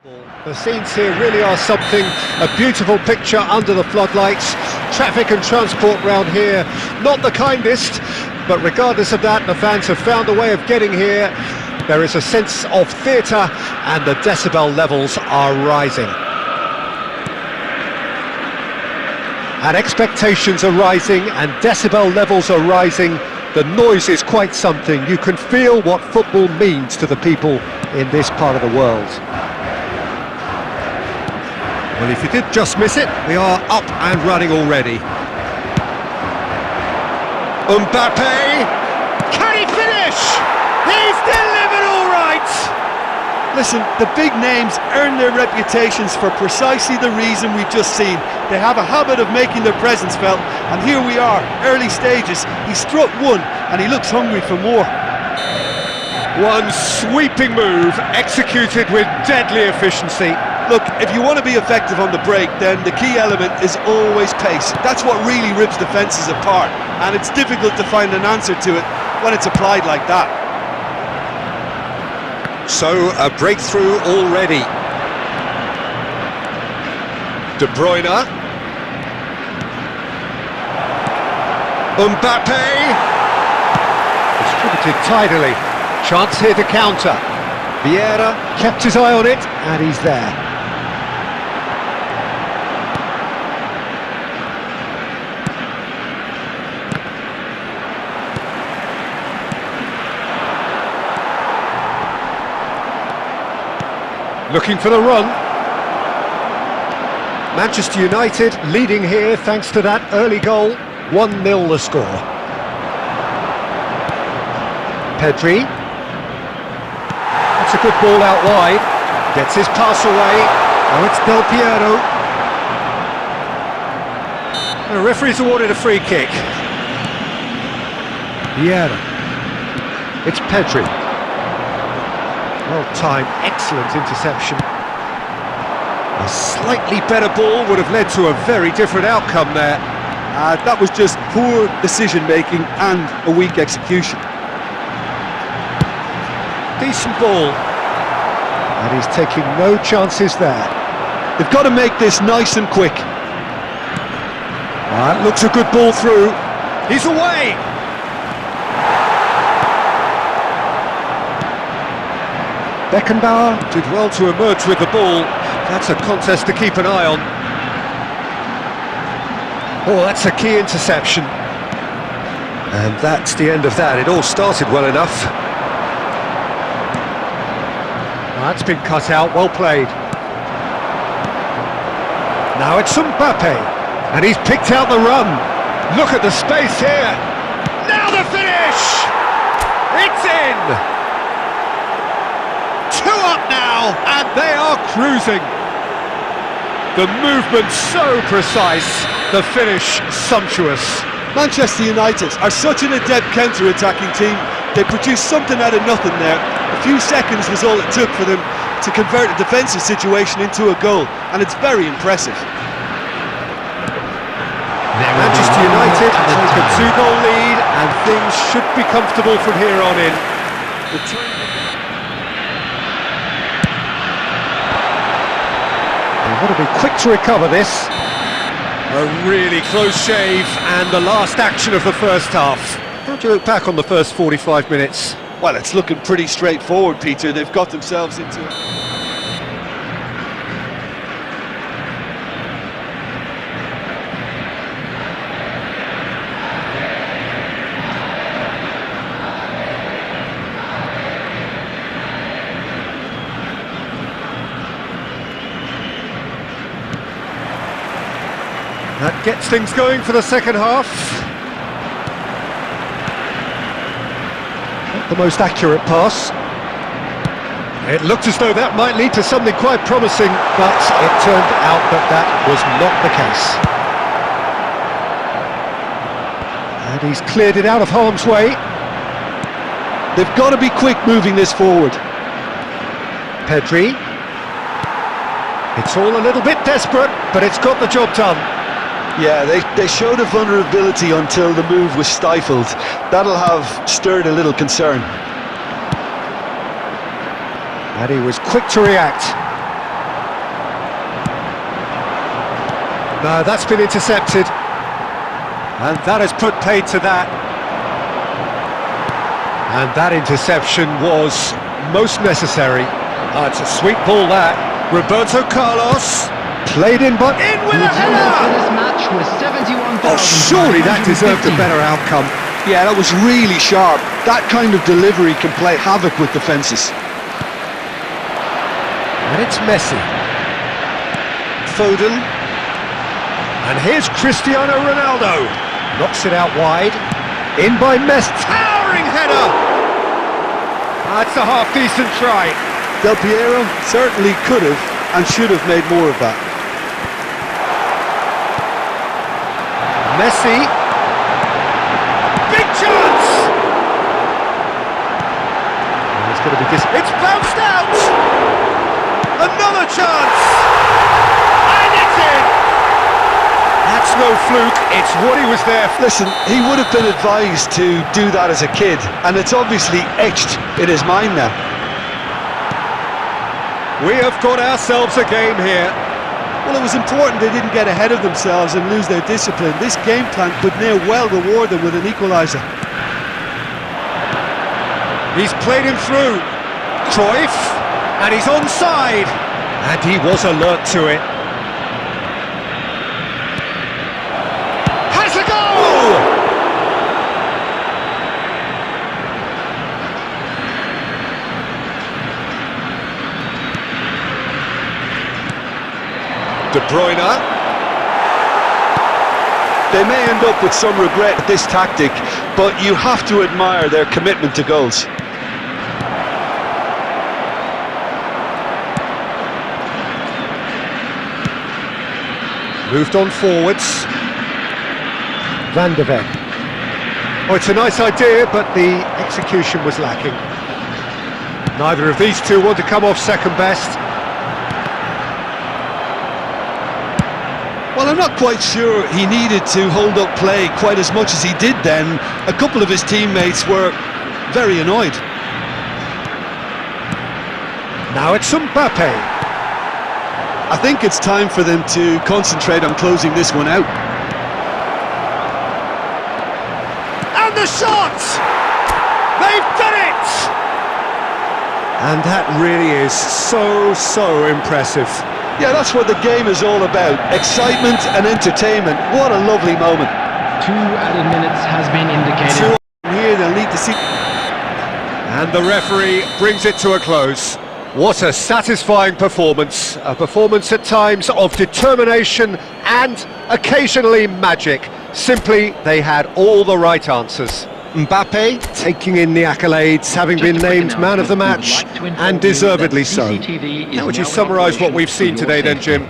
The scenes here really are something, a beautiful picture under the floodlights. Traffic and transport round here, not the kindest, but regardless of that, the fans have found a way of getting here. There is a sense of theatre and the decibel levels are rising. And expectations are rising and decibel levels are rising. The noise is quite something. You can feel what football means to the people in this part of the world. Well, if you did just miss it, we are up and running already. Mbappe! Can he finish? He's delivered all right! Listen, the big names earn their reputations for precisely the reason we've just seen. They have a habit of making their presence felt, and here we are, early stages. He struck one, and he looks hungry for more. One sweeping move, executed with deadly efficiency. Look, if you want to be effective on the break, then the key element is always pace. That's what really rips defences apart, and it's difficult to find an answer to it when it's applied like that. So, a breakthrough already. De Bruyne. Mbappe. Distributed tidily. Chance here to counter. Vieira kept his eye on it, and he's there. Looking for the run. Manchester United leading here thanks to that early goal. 1-0 the score. Pedri. That's a good ball out wide. Gets his pass away. Oh, it's Del Piero. The referee's awarded a free kick. Vieira. It's Pedri. Well-timed, excellent interception. A slightly better ball would have led to a very different outcome there. That was just poor decision-making and a weak execution. Decent ball. And he's taking no chances there. They've got to make this nice and quick. That looks a good ball through. He's away! Beckenbauer did well to emerge with the ball. That's a contest to keep an eye on. Oh, that's a key interception. And that's the end of that. It all started well enough. That's been cut out, well played. Now it's Mbappe, and he's picked out the run. Look at the space here. Now the finish! It's in! 2 up now, and they are cruising. The movement so precise, the finish sumptuous. Manchester United are such an adept counter-attacking team. They produced something out of nothing there. A few seconds was all it took for them to convert a defensive situation into a goal, and it's very impressive. Manchester United take a 2-goal lead, and things should be comfortable from here on in. They've got to be quick to recover this. A really close shave, and the last action of the first half. How do you look back on the first 45 minutes? Well, it's looking pretty straightforward, Peter. They've got themselves into it. That gets things going for the second half. Not the most accurate pass. It looked as though that might lead to something quite promising, but it turned out that that was not the case. And he's cleared it out of harm's way. They've got to be quick moving this forward. Pedri. It's all a little bit desperate, but it's got the job done. Yeah, they showed a vulnerability until the move was stifled. That'll have stirred a little concern. And he was quick to react. No, that's been intercepted. And that has put paid to that. And that interception was most necessary. It's a sweet ball, that. Roberto Carlos. Played in, but in with a header! This match was 71,000. Oh, surely that deserved a better outcome. Yeah, that was really sharp. That kind of delivery can play havoc with defences. And it's Messi. Foden. And here's Cristiano Ronaldo. Knocks it out wide. In by Messi. Towering header! That's a half-decent try. Del Piero certainly could have and should have made more of that. Messi. Big chance! And it's going to be it's bounced out! Another chance! And it's in! That's no fluke, it's what he was there for. Listen, he would have been advised to do that as a kid, and it's obviously etched in his mind now. We have got ourselves a game here. Well, it was important they didn't get ahead of themselves and lose their discipline. This game plan could now well reward them with an equaliser. He's played him through. Cruyff, and he's onside. And he was alert to it. Has a goal! De Bruyne. They may end up with some regret at this tactic, but you have to admire their commitment to goals. Moved on forwards. Van de Ven. Oh, it's a nice idea, but the execution was lacking. Neither of these two want to come off second best. Well, I'm not quite sure he needed to hold up play quite as much as he did then. A couple of his teammates were very annoyed. Now it's Mbappe. I think it's time for them to concentrate on closing this one out. And the shot! They've done it! And that really is so impressive. Yeah, that's what the game is all about. Excitement and entertainment. What a lovely moment. 2 added minutes has been indicated. Here they'll need to see. And the referee brings it to a close. What a satisfying performance. A performance at times of determination and occasionally magic. Simply, they had all the right answers. Mbappe taking in the accolades, having been named man of the match, and deservedly so. How would you summarise what we've seen today then, Jim?